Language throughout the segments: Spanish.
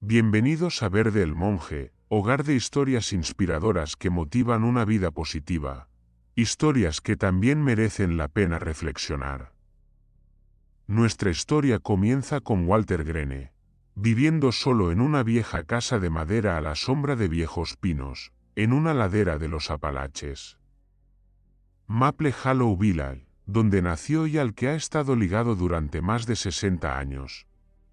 Bienvenidos a Verde el Monje, hogar de historias inspiradoras que motivan una vida positiva. Historias que también merecen la pena reflexionar. Nuestra historia comienza con Walter Greene, viviendo solo en una vieja casa de madera a la sombra de viejos pinos, en una ladera de los Apalaches. Maple Hollow Village, donde nació y al que ha estado ligado durante más de 60 años.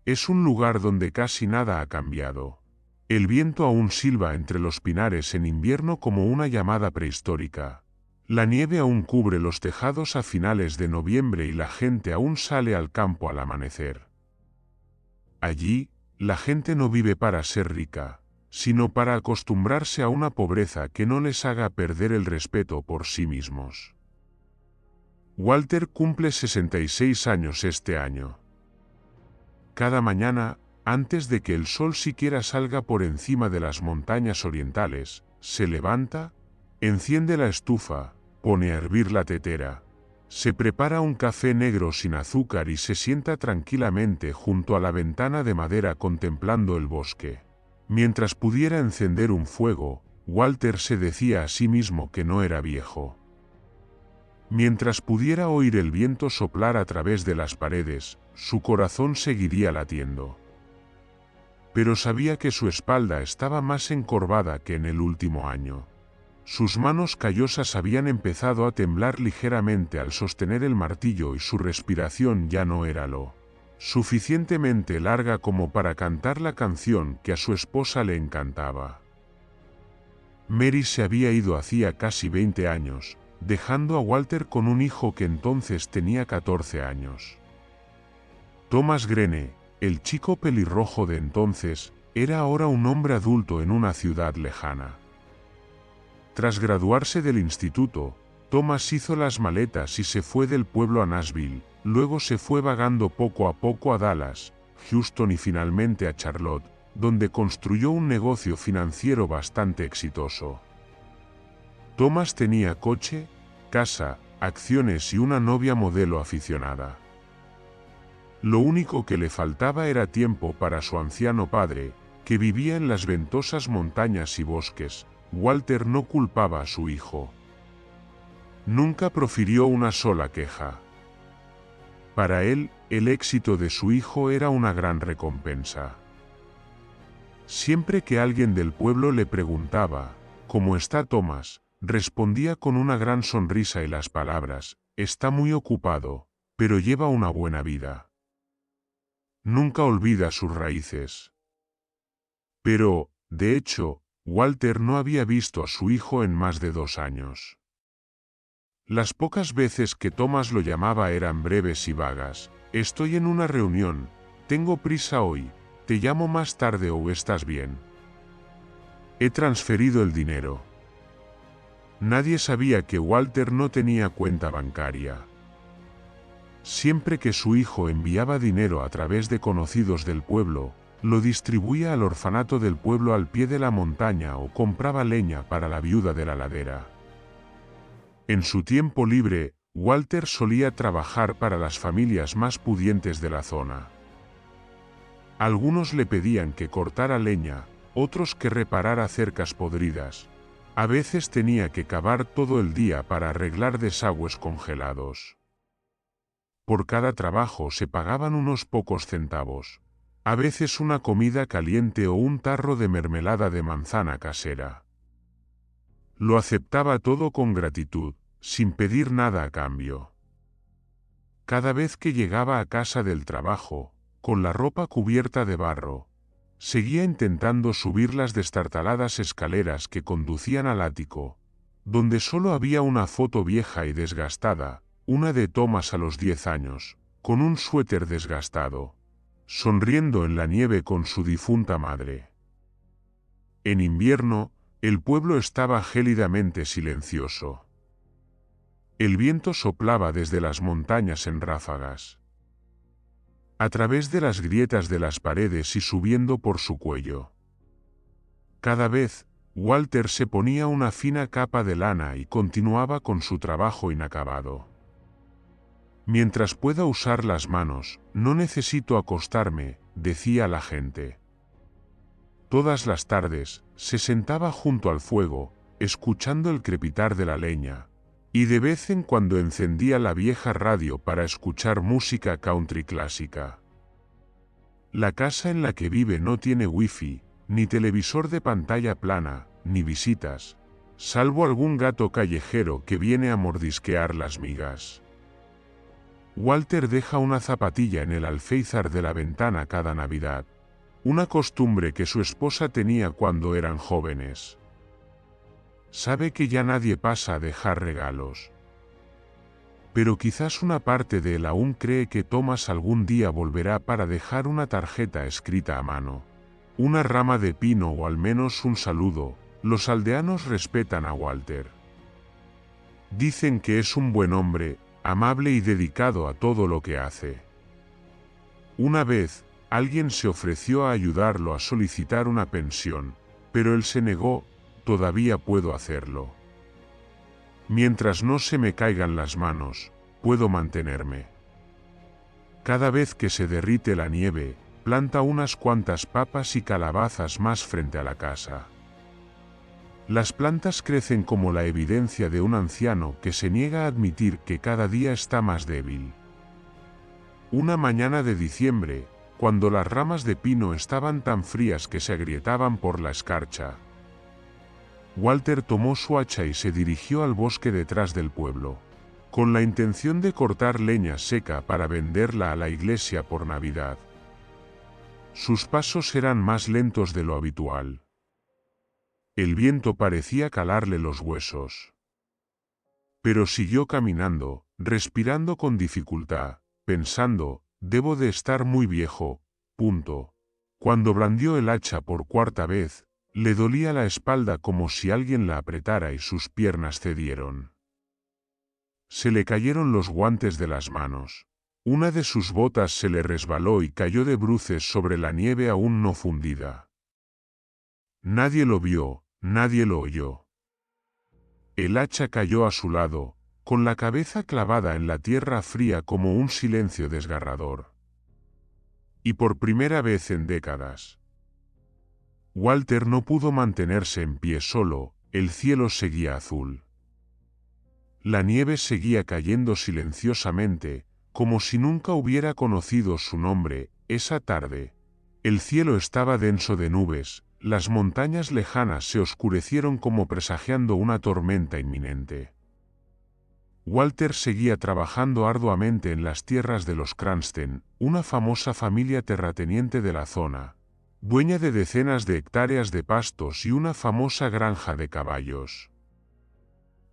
Es un lugar donde casi nada ha cambiado. El viento aún silba entre los pinares en invierno como una llamada prehistórica. La nieve aún cubre los tejados a finales de noviembre y la gente aún sale al campo al amanecer. Allí, la gente no vive para ser rica, sino para acostumbrarse a una pobreza que no les haga perder el respeto por sí mismos. Walter cumple 66 años este año. Cada mañana, antes de que el sol siquiera salga por encima de las montañas orientales, se levanta, enciende la estufa, pone a hervir la tetera, se prepara un café negro sin azúcar y se sienta tranquilamente junto a la ventana de madera contemplando el bosque. Mientras pudiera encender un fuego, Walter se decía a sí mismo que no era viejo. Mientras pudiera oír el viento soplar a través de las paredes, su corazón seguiría latiendo. Pero sabía que su espalda estaba más encorvada que en el último año. Sus manos callosas habían empezado a temblar ligeramente al sostener el martillo y su respiración ya no era lo suficientemente larga como para cantar la canción que a su esposa le encantaba. Mary se había ido hacía casi 20 años, dejando a Walter con un hijo que entonces tenía 14 años. Thomas Greene, el chico pelirrojo de entonces, era ahora un hombre adulto en una ciudad lejana. Tras graduarse del instituto, Thomas hizo las maletas y se fue del pueblo a Nashville, luego se fue vagando poco a poco a Dallas, Houston y finalmente a Charlotte, donde construyó un negocio financiero bastante exitoso. Thomas tenía coche, casa, acciones y una novia modelo aficionada. Lo único que le faltaba era tiempo para su anciano padre, que vivía en las ventosas montañas y bosques. Walter no culpaba a su hijo. Nunca profirió una sola queja. Para él, el éxito de su hijo era una gran recompensa. Siempre que alguien del pueblo le preguntaba, ¿cómo está Thomas?, respondía con una gran sonrisa y las palabras, está muy ocupado, pero lleva una buena vida. Nunca olvida sus raíces. Pero, de hecho, Walter no había visto a su hijo en más de 2 años. Las pocas veces que Thomas lo llamaba eran breves y vagas. Estoy en una reunión, tengo prisa hoy, te llamo más tarde o estás bien. He transferido el dinero. Nadie sabía que Walter no tenía cuenta bancaria. Siempre que su hijo enviaba dinero a través de conocidos del pueblo, lo distribuía al orfanato del pueblo al pie de la montaña o compraba leña para la viuda de la ladera. En su tiempo libre, Walter solía trabajar para las familias más pudientes de la zona. Algunos le pedían que cortara leña, otros que reparara cercas podridas. A veces tenía que cavar todo el día para arreglar desagües congelados. Por cada trabajo se pagaban unos pocos centavos. A veces una comida caliente o un tarro de mermelada de manzana casera. Lo aceptaba todo con gratitud, sin pedir nada a cambio. Cada vez que llegaba a casa del trabajo, con la ropa cubierta de barro, seguía intentando subir las destartaladas escaleras que conducían al ático, donde solo había una foto vieja y desgastada, una de Thomas a los 10 años, con un suéter desgastado, sonriendo en la nieve con su difunta madre. En invierno, el pueblo estaba gélidamente silencioso. El viento soplaba desde las montañas en ráfagas, a través de las grietas de las paredes y subiendo por su cuello. Cada vez, Walter se ponía una fina capa de lana y continuaba con su trabajo inacabado. Mientras pueda usar las manos, no necesito acostarme, decía la gente. Todas las tardes, se sentaba junto al fuego, escuchando el crepitar de la leña, y de vez en cuando encendía la vieja radio para escuchar música country clásica. La casa en la que vive no tiene wifi, ni televisor de pantalla plana, ni visitas, salvo algún gato callejero que viene a mordisquear las migas. Walter deja una zapatilla en el alféizar de la ventana cada Navidad, una costumbre que su esposa tenía cuando eran jóvenes. Sabe que ya nadie pasa a dejar regalos. Pero quizás una parte de él aún cree que Thomas algún día volverá para dejar una tarjeta escrita a mano, una rama de pino o al menos un saludo. Los aldeanos respetan a Walter. Dicen que es un buen hombre, amable y dedicado a todo lo que hace. Una vez, alguien se ofreció a ayudarlo a solicitar una pensión, pero él se negó. Todavía puedo hacerlo. Mientras no se me caigan las manos, puedo mantenerme. Cada vez que se derrite la nieve, planta unas cuantas papas y calabazas más frente a la casa. Las plantas crecen como la evidencia de un anciano que se niega a admitir que cada día está más débil. Una mañana de diciembre, cuando las ramas de pino estaban tan frías que se agrietaban por la escarcha, Walter tomó su hacha y se dirigió al bosque detrás del pueblo, con la intención de cortar leña seca para venderla a la iglesia por Navidad. Sus pasos eran más lentos de lo habitual. El viento parecía calarle los huesos. Pero siguió caminando, respirando con dificultad, pensando, debo de estar muy viejo, punto. Cuando blandió el hacha por cuarta vez, le dolía la espalda como si alguien la apretara y sus piernas cedieron. Se le cayeron los guantes de las manos. Una de sus botas se le resbaló y cayó de bruces sobre la nieve aún no fundida. Nadie lo vio, nadie lo oyó. El hacha cayó a su lado, con la cabeza clavada en la tierra fría como un silencio desgarrador. Y por primera vez en décadas, Walter no pudo mantenerse en pie solo, el cielo seguía azul. La nieve seguía cayendo silenciosamente, como si nunca hubiera conocido su nombre. Esa tarde, el cielo estaba denso de nubes, las montañas lejanas se oscurecieron como presagiando una tormenta inminente. Walter seguía trabajando arduamente en las tierras de los Cranston, una famosa familia terrateniente de la zona, dueña de decenas de hectáreas de pastos y una famosa granja de caballos.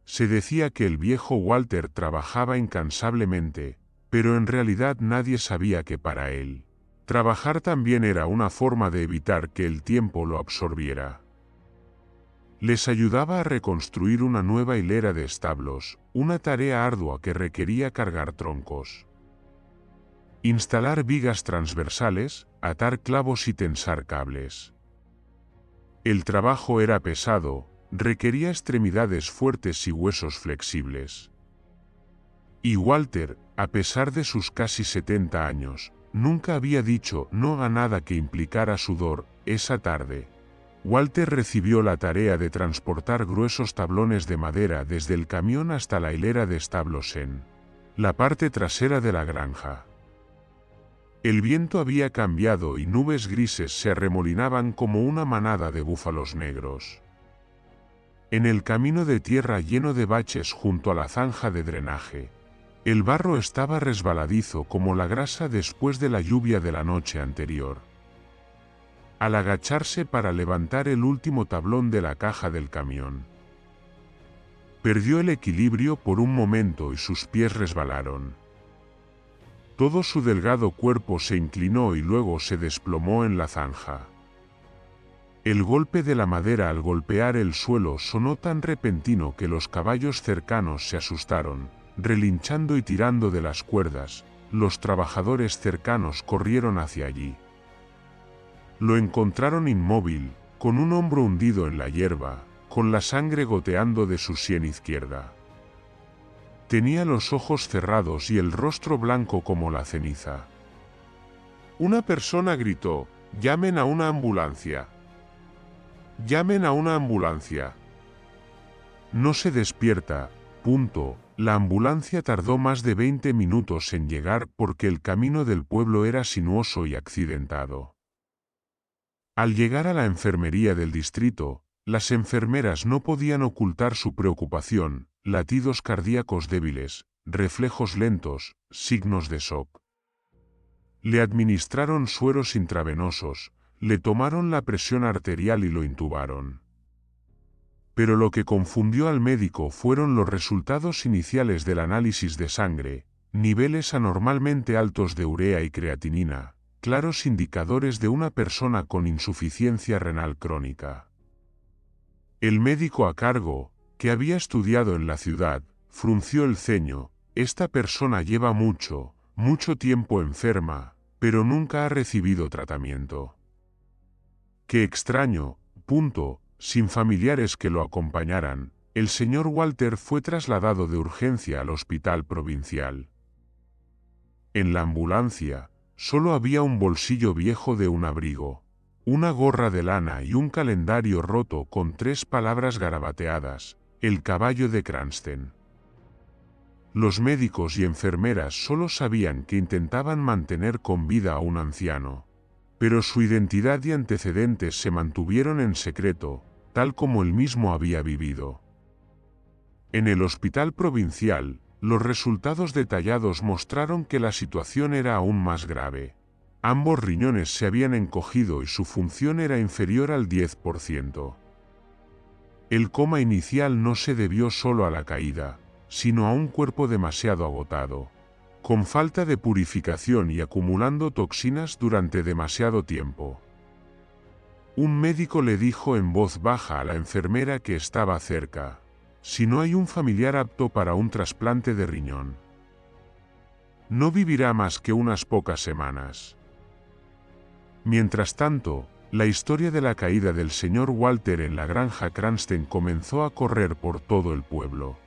Se decía que el viejo Walter trabajaba incansablemente, pero en realidad nadie sabía que para él, trabajar también era una forma de evitar que el tiempo lo absorbiera. Les ayudaba a reconstruir una nueva hilera de establos, una tarea ardua que requería cargar troncos, instalar vigas transversales, atar clavos y tensar cables. El trabajo era pesado, requería extremidades fuertes y huesos flexibles. Y Walter, a pesar de sus casi 70 años, nunca había dicho no a nada que implicara sudor. Esa tarde, Walter recibió la tarea de transportar gruesos tablones de madera desde el camión hasta la hilera de establos en la parte trasera de la granja. El viento había cambiado y nubes grises se arremolinaban como una manada de búfalos negros. En el camino de tierra lleno de baches junto a la zanja de drenaje, el barro estaba resbaladizo como la grasa después de la lluvia de la noche anterior. Al agacharse para levantar el último tablón de la caja del camión, perdió el equilibrio por un momento y sus pies resbalaron. Todo su delgado cuerpo se inclinó y luego se desplomó en la zanja. El golpe de la madera al golpear el suelo sonó tan repentino que los caballos cercanos se asustaron, relinchando y tirando de las cuerdas. Los trabajadores cercanos corrieron hacia allí. Lo encontraron inmóvil, con un hombro hundido en la hierba, con la sangre goteando de su sien izquierda. Tenía los ojos cerrados y el rostro blanco como la ceniza. Una persona gritó: «¡Llamen a una ambulancia!». Llamen a una ambulancia. No se despierta. La ambulancia tardó más de 20 minutos en llegar porque el camino del pueblo era sinuoso y accidentado. Al llegar a la enfermería del distrito, las enfermeras no podían ocultar su preocupación, latidos cardíacos débiles, reflejos lentos, signos de shock. Le administraron sueros intravenosos, le tomaron la presión arterial y lo intubaron. Pero lo que confundió al médico fueron los resultados iniciales del análisis de sangre, niveles anormalmente altos de urea y creatinina, claros indicadores de una persona con insuficiencia renal crónica. El médico a cargo, que había estudiado en la ciudad, frunció el ceño. Esta persona lleva mucho tiempo enferma, pero nunca ha recibido tratamiento. Qué extraño. Sin familiares que lo acompañaran, el señor Walter fue trasladado de urgencia al hospital provincial. En la ambulancia, solo había un bolsillo viejo de un abrigo, una gorra de lana y un calendario roto con 3 palabras garabateadas: el caballo de Cranston. Los médicos y enfermeras solo sabían que intentaban mantener con vida a un anciano, pero su identidad y antecedentes se mantuvieron en secreto, tal como él mismo había vivido. En el hospital provincial, los resultados detallados mostraron que la situación era aún más grave. Ambos riñones se habían encogido y su función era inferior al 10%. El coma inicial no se debió solo a la caída, sino a un cuerpo demasiado agotado, con falta de purificación y acumulando toxinas durante demasiado tiempo. Un médico le dijo en voz baja a la enfermera que estaba cerca: si no hay un familiar apto para un trasplante de riñón, no vivirá más que unas pocas semanas. Mientras tanto, la historia de la caída del señor Walter en la granja Cranston comenzó a correr por todo el pueblo.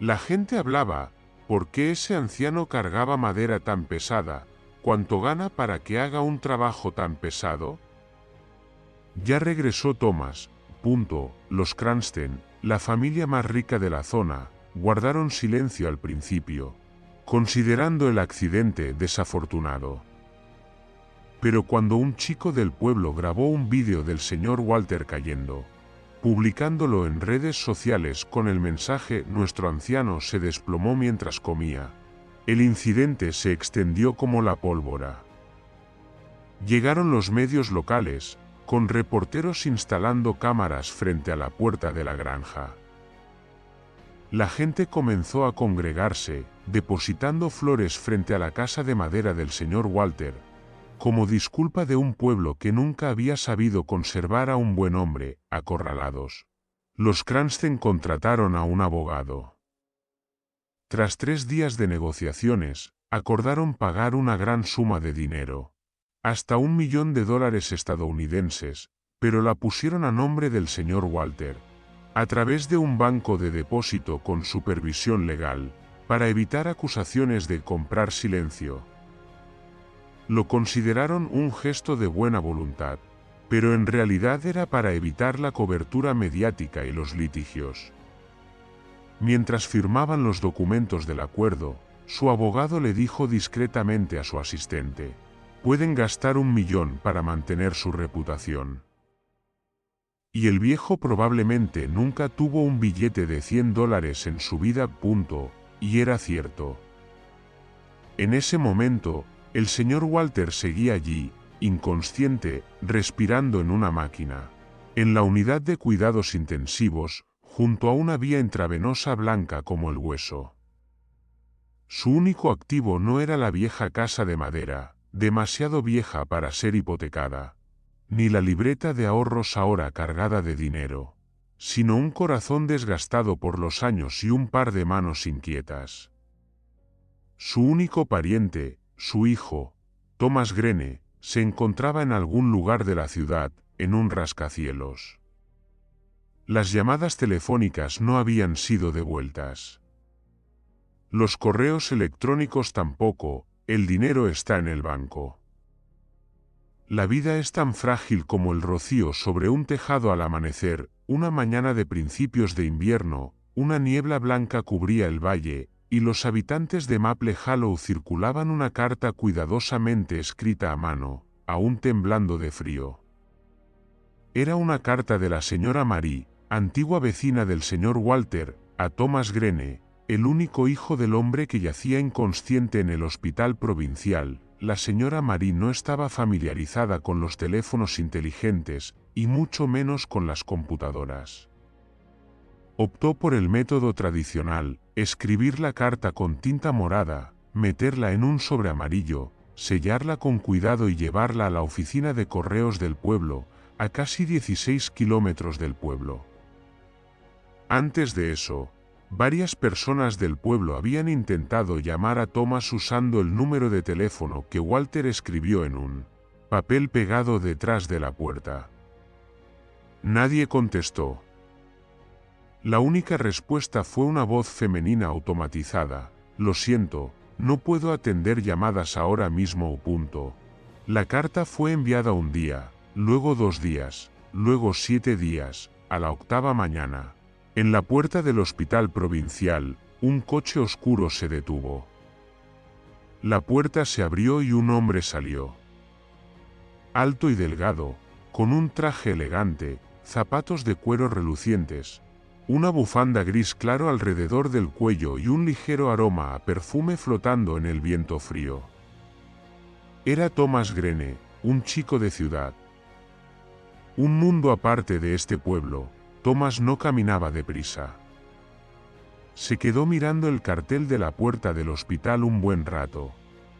La gente hablaba: ¿por qué ese anciano cargaba madera tan pesada? ¿Cuánto gana para que haga un trabajo tan pesado? Ya regresó Thomas. Los Cranston, la familia más rica de la zona, guardaron silencio al principio, considerando el accidente desafortunado. Pero cuando un chico del pueblo grabó un vídeo del señor Walter cayendo, publicándolo en redes sociales con el mensaje «Nuestro anciano se desplomó mientras comía», el incidente se extendió como la pólvora. Llegaron los medios locales, con reporteros instalando cámaras frente a la puerta de la granja. La gente comenzó a congregarse, depositando flores frente a la casa de madera del señor Walter, como disculpa de un pueblo que nunca había sabido conservar a un buen hombre. Acorralados, los Cranston contrataron a un abogado. Tras 3 días de negociaciones, acordaron pagar una gran suma de dinero, hasta $1 millón estadounidenses, pero la pusieron a nombre del señor Walter, a través de un banco de depósito con supervisión legal, para evitar acusaciones de comprar silencio. Lo consideraron un gesto de buena voluntad, pero en realidad era para evitar la cobertura mediática y los litigios. Mientras firmaban los documentos del acuerdo, su abogado le dijo discretamente a su asistente: pueden gastar $1 millón para mantener su reputación. Y el viejo probablemente nunca tuvo un billete de $100 en su vida. Y era cierto. En ese momento, el señor Walter seguía allí, inconsciente, respirando en una máquina, en la unidad de cuidados intensivos, junto a una vía intravenosa blanca como el hueso. Su único activo no era la vieja casa de madera, demasiado vieja para ser hipotecada, ni la libreta de ahorros ahora cargada de dinero, sino un corazón desgastado por los años y un par de manos inquietas. Su único pariente, su hijo, Thomas Greene, se encontraba en algún lugar de la ciudad, en un rascacielos. Las llamadas telefónicas no habían sido devueltas. Los correos electrónicos tampoco. El dinero está en el banco. La vida es tan frágil como el rocío sobre un tejado al amanecer. Una mañana de principios de invierno, una niebla blanca cubría el valle, y los habitantes de Maple Hollow circulaban una carta cuidadosamente escrita a mano, aún temblando de frío. Era una carta de la señora Marie, antigua vecina del señor Walter, a Thomas Greene, el único hijo del hombre que yacía inconsciente en el hospital provincial. La señora Marie no estaba familiarizada con los teléfonos inteligentes, y mucho menos con las computadoras. Optó por el método tradicional, escribir la carta con tinta morada, meterla en un sobre amarillo, sellarla con cuidado y llevarla a la oficina de correos del pueblo, a casi 16 kilómetros del pueblo. Antes de eso, varias personas del pueblo habían intentado llamar a Thomas usando el número de teléfono que Walter escribió en un papel pegado detrás de la puerta. Nadie contestó. La única respuesta fue una voz femenina automatizada. Lo siento, no puedo atender llamadas ahora mismo. La carta fue enviada un día, luego 2 días, luego 7 días, a la 8ª mañana. En la puerta del hospital provincial, un coche oscuro se detuvo. La puerta se abrió y un hombre salió. Alto y delgado, con un traje elegante, zapatos de cuero relucientes, una bufanda gris claro alrededor del cuello y un ligero aroma a perfume flotando en el viento frío. Era Thomas Greene, un chico de ciudad. Un mundo aparte de este pueblo. Thomas no caminaba deprisa. Se quedó mirando el cartel de la puerta del hospital un buen rato.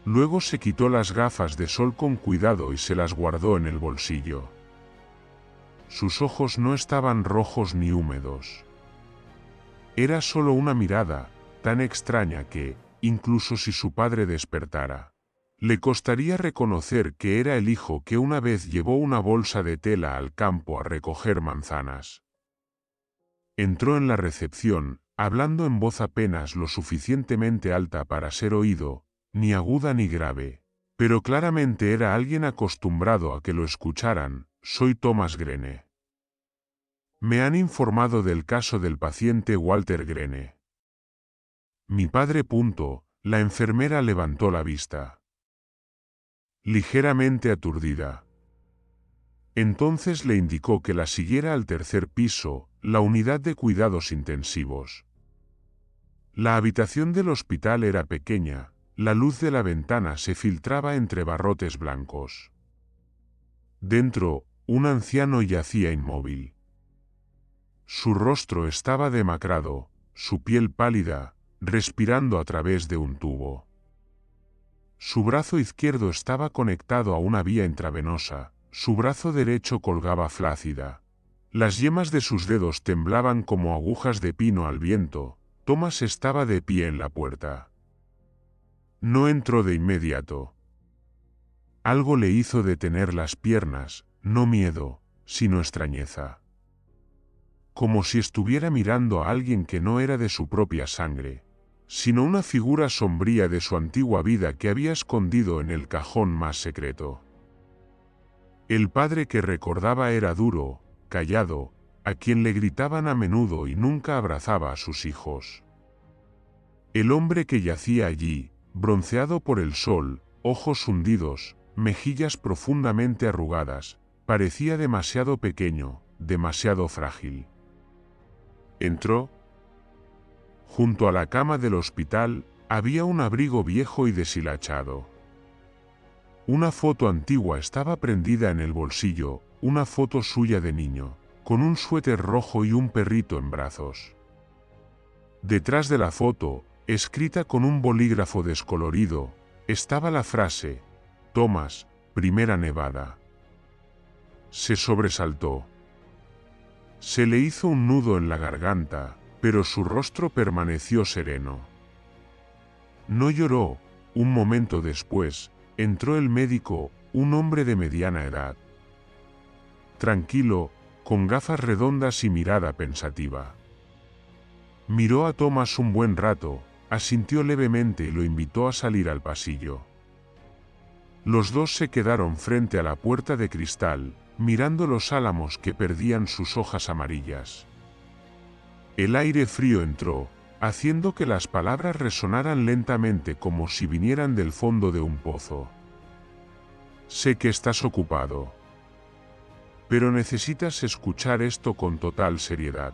Luego se quitó las gafas de sol con cuidado y se las guardó en el bolsillo. Sus ojos no estaban rojos ni húmedos. Era solo una mirada, tan extraña que, incluso si su padre despertara, le costaría reconocer que era el hijo que una vez llevó una bolsa de tela al campo a recoger manzanas. Entró en la recepción, hablando en voz apenas lo suficientemente alta para ser oído, ni aguda ni grave, pero claramente era alguien acostumbrado a que lo escucharan. Soy Thomas Greene. Me han informado del caso del paciente Walter Greene. Mi padre. La enfermera levantó la vista, ligeramente aturdida. Entonces le indicó que la siguiera al 3er piso, la unidad de cuidados intensivos. La habitación del hospital era pequeña, la luz de la ventana se filtraba entre barrotes blancos. Dentro, un anciano yacía inmóvil. Su rostro estaba demacrado, su piel pálida, respirando a través de un tubo. Su brazo izquierdo estaba conectado a una vía intravenosa, su brazo derecho colgaba flácida. Las yemas de sus dedos temblaban como agujas de pino al viento. Thomas estaba de pie en la puerta. No entró de inmediato. Algo le hizo detener las piernas, no miedo, sino extrañeza. Como si estuviera mirando a alguien que no era de su propia sangre, sino una figura sombría de su antigua vida que había escondido en el cajón más secreto. El padre que recordaba era duro, callado, a quien le gritaban a menudo y nunca abrazaba a sus hijos. El hombre que yacía allí, bronceado por el sol, ojos hundidos, mejillas profundamente arrugadas, parecía demasiado pequeño, demasiado frágil. Entró. Junto a la cama del hospital, había un abrigo viejo y deshilachado. Una foto antigua estaba prendida en el bolsillo, una foto suya de niño, con un suéter rojo y un perrito en brazos. Detrás de la foto, escrita con un bolígrafo descolorido, estaba la frase, Thomas, primera nevada. Se sobresaltó. Se le hizo un nudo en la garganta, pero su rostro permaneció sereno. No lloró. Un momento después, entró el médico, un hombre de mediana edad. Tranquilo, con gafas redondas y mirada pensativa. Miró a Thomas un buen rato, asintió levemente y lo invitó a salir al pasillo. Los dos se quedaron frente a la puerta de cristal, mirando los álamos que perdían sus hojas amarillas. El aire frío entró, haciendo que las palabras resonaran lentamente como si vinieran del fondo de un pozo. Sé que estás ocupado. Pero necesitas escuchar esto con total seriedad.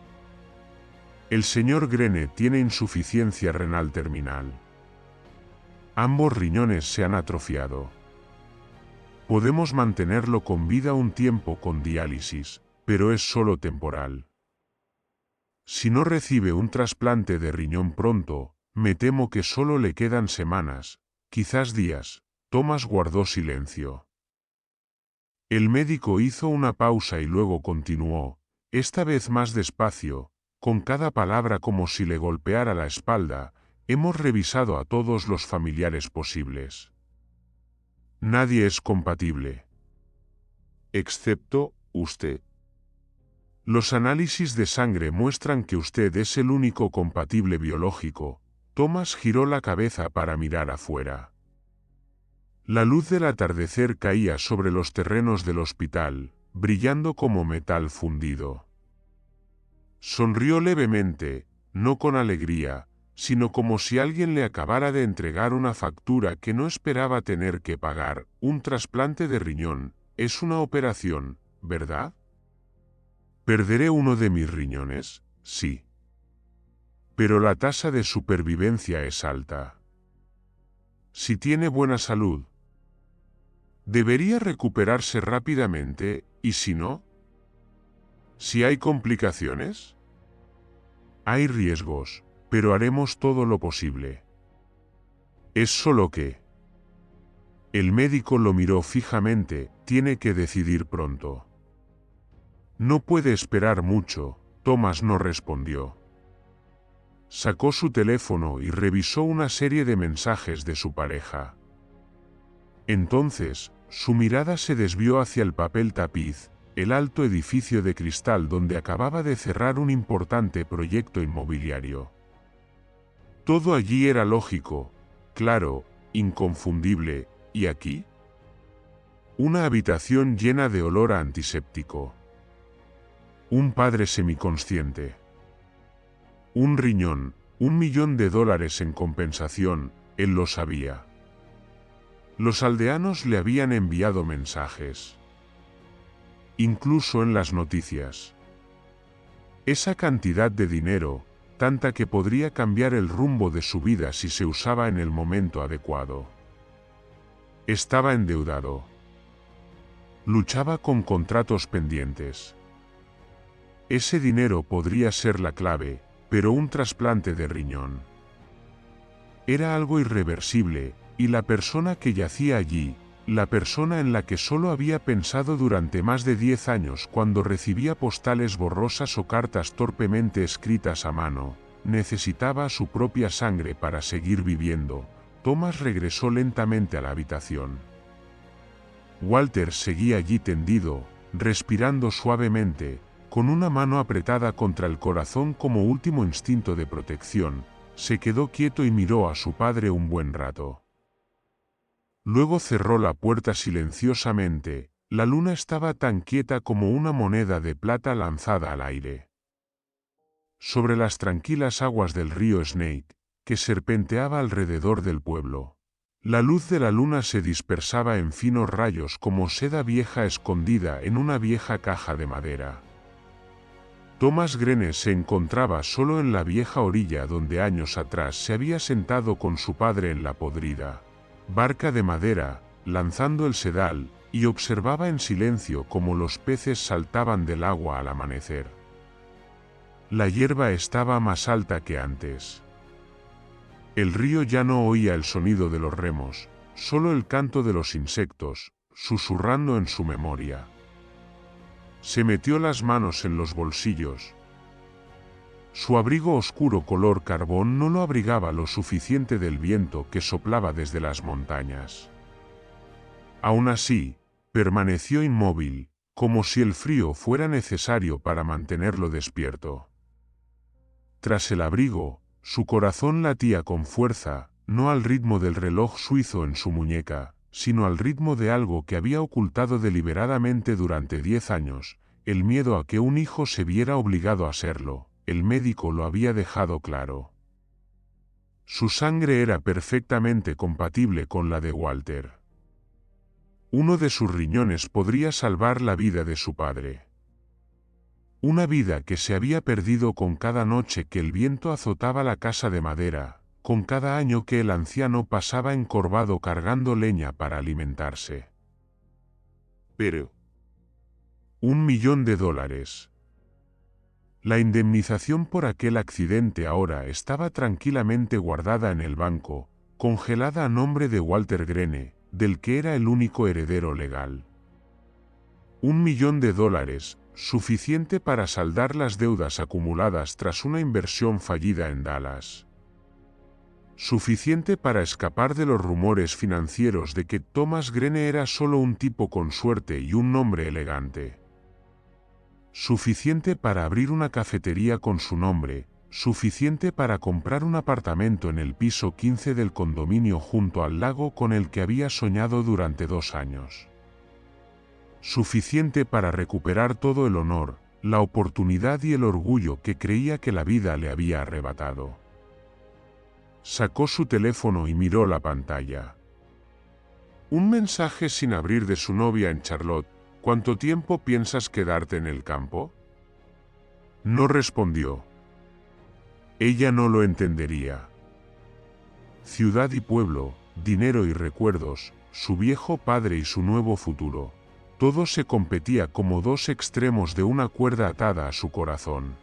El señor Grene tiene insuficiencia renal terminal. Ambos riñones se han atrofiado. Podemos mantenerlo con vida un tiempo con diálisis, pero es solo temporal. Si no recibe un trasplante de riñón pronto, me temo que solo le quedan semanas, quizás días. Thomas guardó silencio. El médico hizo una pausa y luego continuó, esta vez más despacio, con cada palabra como si le golpeara la espalda. Hemos revisado a todos los familiares posibles. Nadie es compatible. Excepto usted. Los análisis de sangre muestran que usted es el único compatible biológico. Thomas giró la cabeza para mirar afuera. La luz del atardecer caía sobre los terrenos del hospital, brillando como metal fundido. Sonrió levemente, no con alegría, sino como si alguien le acabara de entregar una factura que no esperaba tener que pagar. Un trasplante de riñón es una operación, ¿verdad? ¿Perderé uno de mis riñones? Sí. Pero la tasa de supervivencia es alta. Si tiene buena salud, debería recuperarse rápidamente, ¿y si no? Si hay complicaciones, hay riesgos, pero haremos todo lo posible. Es solo que... El médico lo miró fijamente, tiene que decidir pronto. No puede esperar mucho, Thomas no respondió. Sacó su teléfono y revisó una serie de mensajes de su pareja. Entonces, su mirada se desvió hacia el papel tapiz, el alto edificio de cristal donde acababa de cerrar un importante proyecto inmobiliario. Todo allí era lógico, claro, inconfundible, ¿y aquí? Una habitación llena de olor a antiséptico. Un padre semiconsciente. Un riñón, $1 millón en compensación, él lo sabía. Los aldeanos le habían enviado mensajes. Incluso en las noticias. Esa cantidad de dinero, tanta que podría cambiar el rumbo de su vida si se usaba en el momento adecuado. Estaba endeudado. Luchaba con contratos pendientes. Ese dinero podría ser la clave, pero un trasplante de riñón era algo irreversible, y la persona que yacía allí, la persona en la que solo había pensado durante más de 10 años cuando recibía postales borrosas o cartas torpemente escritas a mano, necesitaba su propia sangre para seguir viviendo. Thomas regresó lentamente a la habitación. Walter seguía allí tendido, respirando suavemente, con una mano apretada contra el corazón como último instinto de protección. Se quedó quieto y miró a su padre un buen rato. Luego cerró la puerta silenciosamente. La luna estaba tan quieta como una moneda de plata lanzada al aire. Sobre las tranquilas aguas del río Snake, que serpenteaba alrededor del pueblo, la luz de la luna se dispersaba en finos rayos como seda vieja escondida en una vieja caja de madera. Thomas Grene se encontraba solo en la vieja orilla donde años atrás se había sentado con su padre en la podrida barca de madera, lanzando el sedal, y observaba en silencio cómo los peces saltaban del agua al amanecer. La hierba estaba más alta que antes. El río ya no oía el sonido de los remos, solo el canto de los insectos, susurrando en su memoria. Se metió las manos en los bolsillos. Su abrigo oscuro color carbón no lo abrigaba lo suficiente del viento que soplaba desde las montañas. Aún así, permaneció inmóvil, como si el frío fuera necesario para mantenerlo despierto. Tras el abrigo, su corazón latía con fuerza, no al ritmo del reloj suizo en su muñeca, sino al ritmo de algo que había ocultado deliberadamente durante 10 años, el miedo a que un hijo se viera obligado a serlo. El médico lo había dejado claro. Su sangre era perfectamente compatible con la de Walter. Uno de sus riñones podría salvar la vida de su padre. Una vida que se había perdido con cada noche que el viento azotaba la casa de madera, con cada año que el anciano pasaba encorvado cargando leña para alimentarse. Pero $1 millón. La indemnización por aquel accidente ahora estaba tranquilamente guardada en el banco, congelada a nombre de Walter Greene, del que era el único heredero legal. $1 millón, suficiente para saldar las deudas acumuladas tras una inversión fallida en Dallas. Suficiente para escapar de los rumores financieros de que Thomas Greene era solo un tipo con suerte y un nombre elegante. Suficiente para abrir una cafetería con su nombre, suficiente para comprar un apartamento en el piso 15 del condominio junto al lago con el que había soñado durante 2 años. Suficiente para recuperar todo el honor, la oportunidad y el orgullo que creía que la vida le había arrebatado. Sacó su teléfono y miró la pantalla. Un mensaje sin abrir de su novia en Charlotte. ¿Cuánto tiempo piensas quedarte en el campo? No respondió. Ella no lo entendería. Ciudad y pueblo, dinero y recuerdos, su viejo padre y su nuevo futuro. Todo se competía como dos extremos de una cuerda atada a su corazón.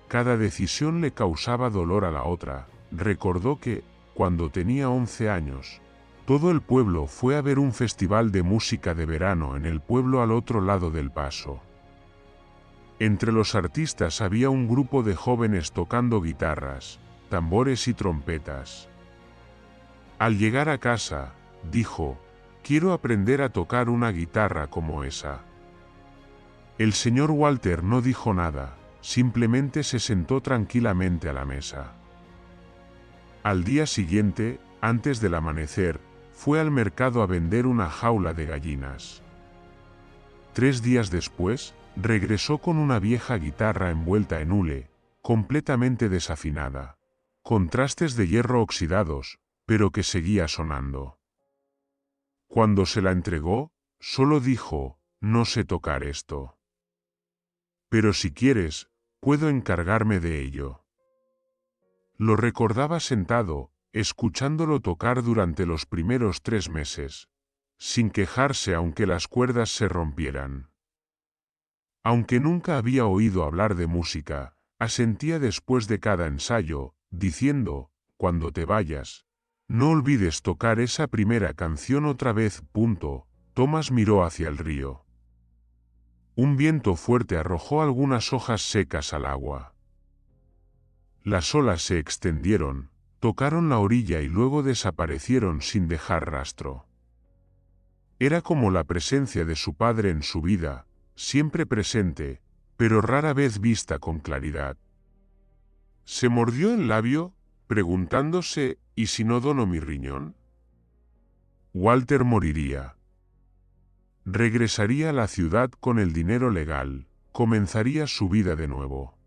Cada decisión le causaba dolor a la otra. Recordó que, cuando tenía 11 años, todo el pueblo fue a ver un festival de música de verano en el pueblo al otro lado del paso. Entre los artistas había un grupo de jóvenes tocando guitarras, tambores y trompetas. Al llegar a casa, dijo, «Quiero aprender a tocar una guitarra como esa». El señor Walter no dijo nada, simplemente se sentó tranquilamente a la mesa. Al día siguiente, antes del amanecer, fue al mercado a vender una jaula de gallinas. 3 días después, regresó con una vieja guitarra envuelta en hule, completamente desafinada, con trastes de hierro oxidados, pero que seguía sonando. Cuando se la entregó, solo dijo, «No sé tocar esto. Pero si quieres, puedo encargarme de ello». Lo recordaba sentado, escuchándolo tocar durante los primeros 3 meses, sin quejarse aunque las cuerdas se rompieran. Aunque nunca había oído hablar de música, asentía después de cada ensayo, diciendo, «Cuando te vayas, no olvides tocar esa primera canción otra vez». Thomas miró hacia el río. Un viento fuerte arrojó algunas hojas secas al agua. Las olas se extendieron, tocaron la orilla y luego desaparecieron sin dejar rastro. Era como la presencia de su padre en su vida, siempre presente, pero rara vez vista con claridad. Se mordió el labio, preguntándose, ¿y si no dono mi riñón? Walter moriría. Regresaría a la ciudad con el dinero legal, comenzaría su vida de nuevo.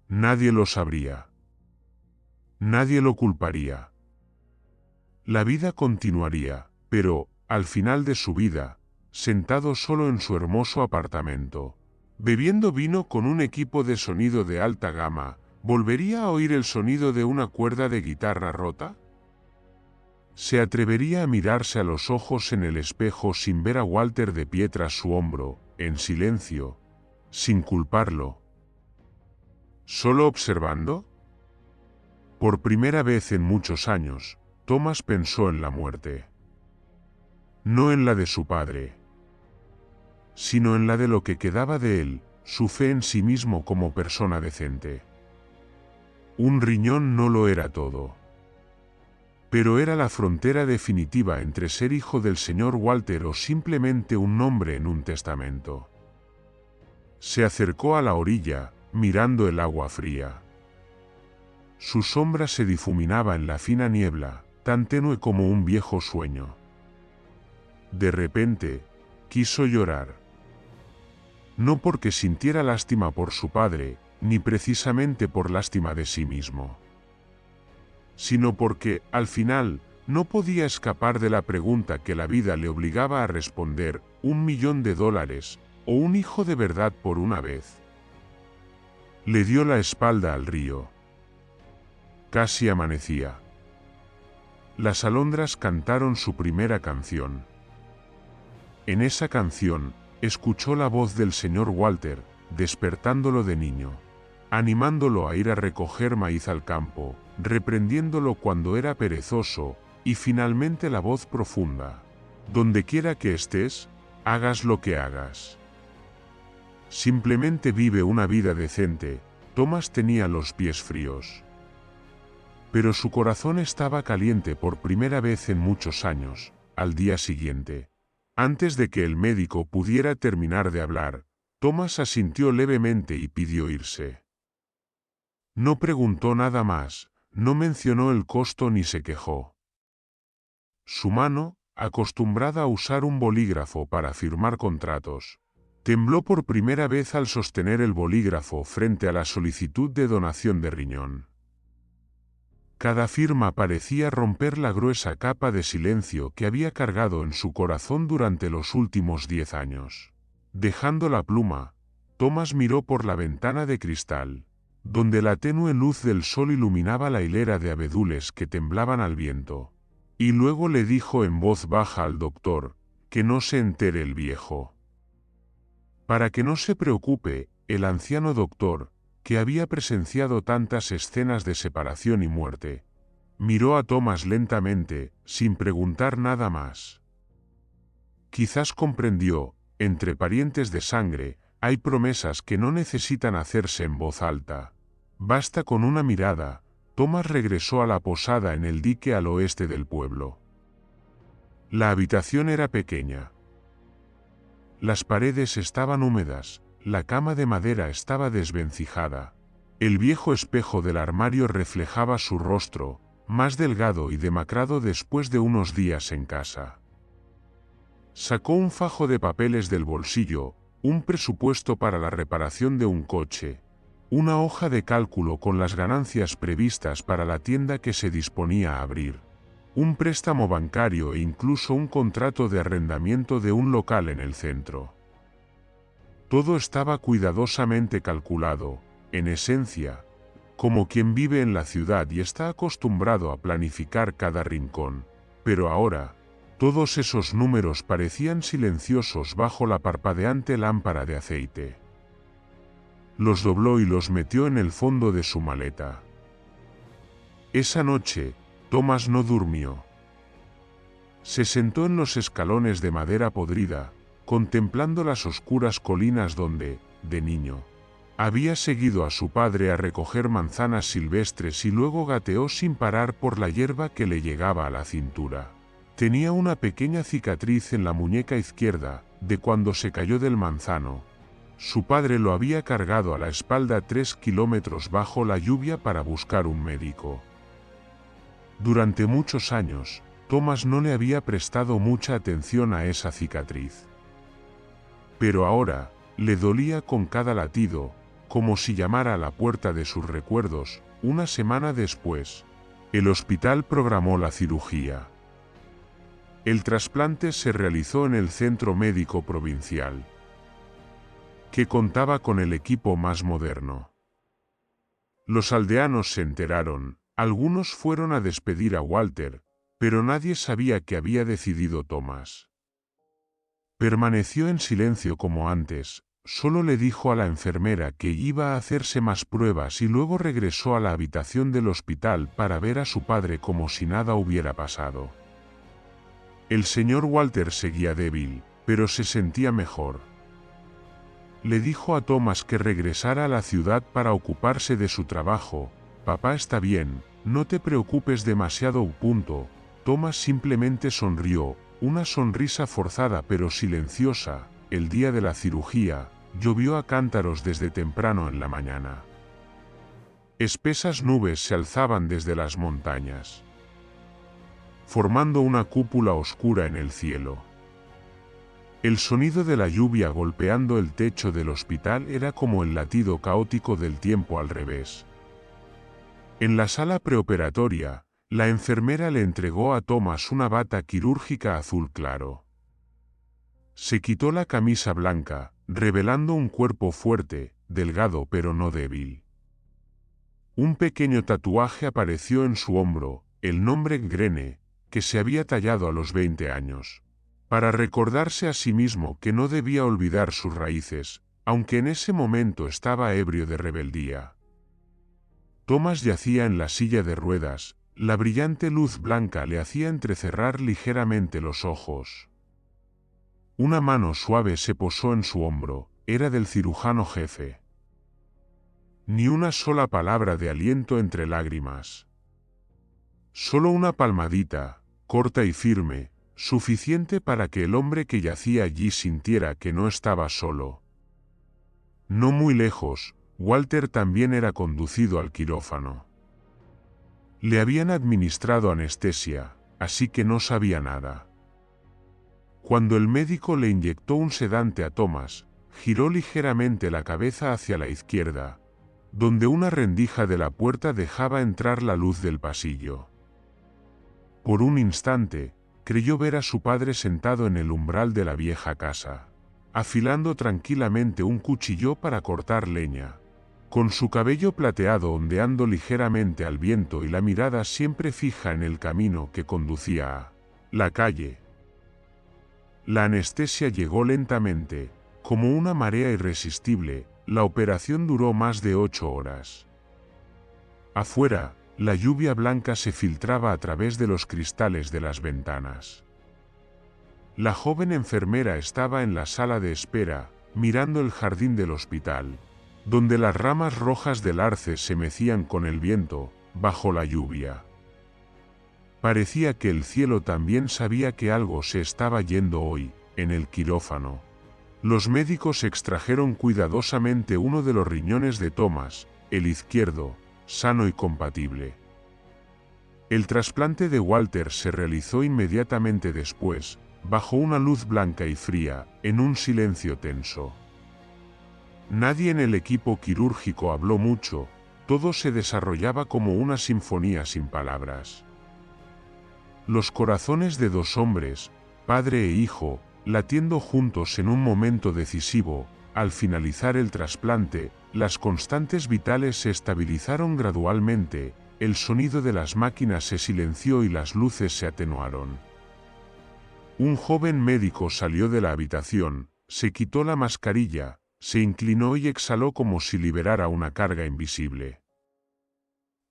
Nadie lo sabría. Nadie lo culparía. La vida continuaría, pero, al final de su vida, sentado solo en su hermoso apartamento, bebiendo vino con un equipo de sonido de alta gama, ¿volvería a oír el sonido de una cuerda de guitarra rota? ¿Se atrevería a mirarse a los ojos en el espejo sin ver a Walter de pie tras su hombro, en silencio, sin culparlo? ¿Solo observando? Por primera vez en muchos años, Thomas pensó en la muerte. No en la de su padre, sino en la de lo que quedaba de él, su fe en sí mismo como persona decente. Un riñón no lo era todo. Pero era la frontera definitiva entre ser hijo del señor Walter o simplemente un nombre en un testamento. Se acercó a la orilla, mirando el agua fría. Su sombra se difuminaba en la fina niebla, tan tenue como un viejo sueño. De repente, quiso llorar. No porque sintiera lástima por su padre, ni precisamente por lástima de sí mismo, sino porque, al final, no podía escapar de la pregunta que la vida le obligaba a responder: $1.000.000 o un hijo de verdad por una vez. Le dio la espalda al río. Casi amanecía. Las alondras cantaron su primera canción. En esa canción, escuchó la voz del señor Walter, despertándolo de niño, animándolo a ir a recoger maíz al campo, reprendiéndolo cuando era perezoso, y finalmente la voz profunda: donde quiera que estés, hagas lo que hagas. Simplemente vive una vida decente. Thomas tenía los pies fríos. Pero su corazón estaba caliente por primera vez en muchos años. Al día siguiente, antes de que el médico pudiera terminar de hablar, Thomas asintió levemente y pidió irse. No preguntó nada más, no mencionó el costo ni se quejó. Su mano, acostumbrada a usar un bolígrafo para firmar contratos, tembló por primera vez al sostener el bolígrafo frente a la solicitud de donación de riñón. Cada firma parecía romper la gruesa capa de silencio que había cargado en su corazón durante los últimos 10 años. Dejando la pluma, Thomas miró por la ventana de cristal, donde la tenue luz del sol iluminaba la hilera de abedules que temblaban al viento, y luego le dijo en voz baja al doctor: que no se entere el viejo. Para que no se preocupe, el anciano doctor, que había presenciado tantas escenas de separación y muerte, miró a Thomas lentamente, sin preguntar nada más. Quizás comprendió: entre parientes de sangre, hay promesas que no necesitan hacerse en voz alta. Basta con una mirada. Thomas regresó a la posada en el dique al oeste del pueblo. La habitación era pequeña. Las paredes estaban húmedas, la cama de madera estaba desvencijada. El viejo espejo del armario reflejaba su rostro, más delgado y demacrado después de unos días en casa. Sacó un fajo de papeles del bolsillo, un presupuesto para la reparación de un coche, una hoja de cálculo con las ganancias previstas para la tienda que se disponía a abrir, un préstamo bancario e incluso un contrato de arrendamiento de un local en el centro. Todo estaba cuidadosamente calculado, en esencia, como quien vive en la ciudad y está acostumbrado a planificar cada rincón, pero ahora, todos esos números parecían silenciosos bajo la parpadeante lámpara de aceite. Los dobló y los metió en el fondo de su maleta. Esa noche, Thomas no durmió. Se sentó en los escalones de madera podrida, contemplando las oscuras colinas donde, de niño, había seguido a su padre a recoger manzanas silvestres y luego gateó sin parar por la hierba que le llegaba a la cintura. Tenía una pequeña cicatriz en la muñeca izquierda, de cuando se cayó del manzano. Su padre lo había cargado a la espalda 3 kilómetros bajo la lluvia para buscar un médico. Durante muchos años, Thomas no le había prestado mucha atención a esa cicatriz. Pero ahora, le dolía con cada latido, como si llamara a la puerta de sus recuerdos. Una semana después, el hospital programó la cirugía. El trasplante se realizó en el Centro Médico Provincial, que contaba con el equipo más moderno. Los aldeanos se enteraron, algunos fueron a despedir a Walter, pero nadie sabía qué había decidido Thomas. Permaneció en silencio como antes, solo le dijo a la enfermera que iba a hacerse más pruebas y luego regresó a la habitación del hospital para ver a su padre como si nada hubiera pasado. El señor Walter seguía débil, pero se sentía mejor. Le dijo a Thomas que regresara a la ciudad para ocuparse de su trabajo. Papá está bien, no te preocupes demasiado. Thomas simplemente sonrió, una sonrisa forzada pero silenciosa. El día de la cirugía, llovió a cántaros desde temprano en la mañana. Espesas nubes se alzaban desde las montañas. formando una cúpula oscura en el cielo. El sonido de la lluvia golpeando el techo del hospital era como el latido caótico del tiempo al revés. En la sala preoperatoria, la enfermera le entregó a Thomas una bata quirúrgica azul claro. Se quitó la camisa blanca, revelando un cuerpo fuerte, delgado pero no débil. Un pequeño tatuaje apareció en su hombro, el nombre Grene, que se había tallado a los 20 años, para recordarse a sí mismo que no debía olvidar sus raíces, aunque en ese momento estaba ebrio de rebeldía. Thomas yacía en la silla de ruedas, la brillante luz blanca le hacía entrecerrar ligeramente los ojos. Una mano suave se posó en su hombro, era del cirujano jefe. Ni una sola palabra de aliento entre lágrimas. Solo una palmadita, corta y firme, suficiente para que el hombre que yacía allí sintiera que no estaba solo. No muy lejos, Walter también era conducido al quirófano. Le habían administrado anestesia, así que no sabía nada. Cuando el médico le inyectó un sedante a Thomas, giró ligeramente la cabeza hacia la izquierda, donde una rendija de la puerta dejaba entrar la luz del pasillo. Por un instante, creyó ver a su padre sentado en el umbral de la vieja casa, afilando tranquilamente un cuchillo para cortar leña, con su cabello plateado ondeando ligeramente al viento y la mirada siempre fija en el camino que conducía a la calle. La anestesia llegó lentamente, como una marea irresistible. La operación duró más de 8 horas. Afuera, la lluvia blanca se filtraba a través de los cristales de las ventanas. La joven enfermera estaba en la sala de espera, mirando el jardín del hospital, donde las ramas rojas del arce se mecían con el viento, bajo la lluvia. Parecía que el cielo también sabía que algo se estaba yendo hoy, en el quirófano. Los médicos extrajeron cuidadosamente uno de los riñones de Thomas, el izquierdo, sano y compatible. El trasplante de Walter se realizó inmediatamente después, bajo una luz blanca y fría, en un silencio tenso. Nadie en el equipo quirúrgico habló mucho, todo se desarrollaba como una sinfonía sin palabras. Los corazones de dos hombres, padre e hijo, latiendo juntos en un momento decisivo. Al finalizar el trasplante, las constantes vitales se estabilizaron gradualmente, el sonido de las máquinas se silenció y las luces se atenuaron. Un joven médico salió de la habitación, se quitó la mascarilla, se inclinó y exhaló como si liberara una carga invisible.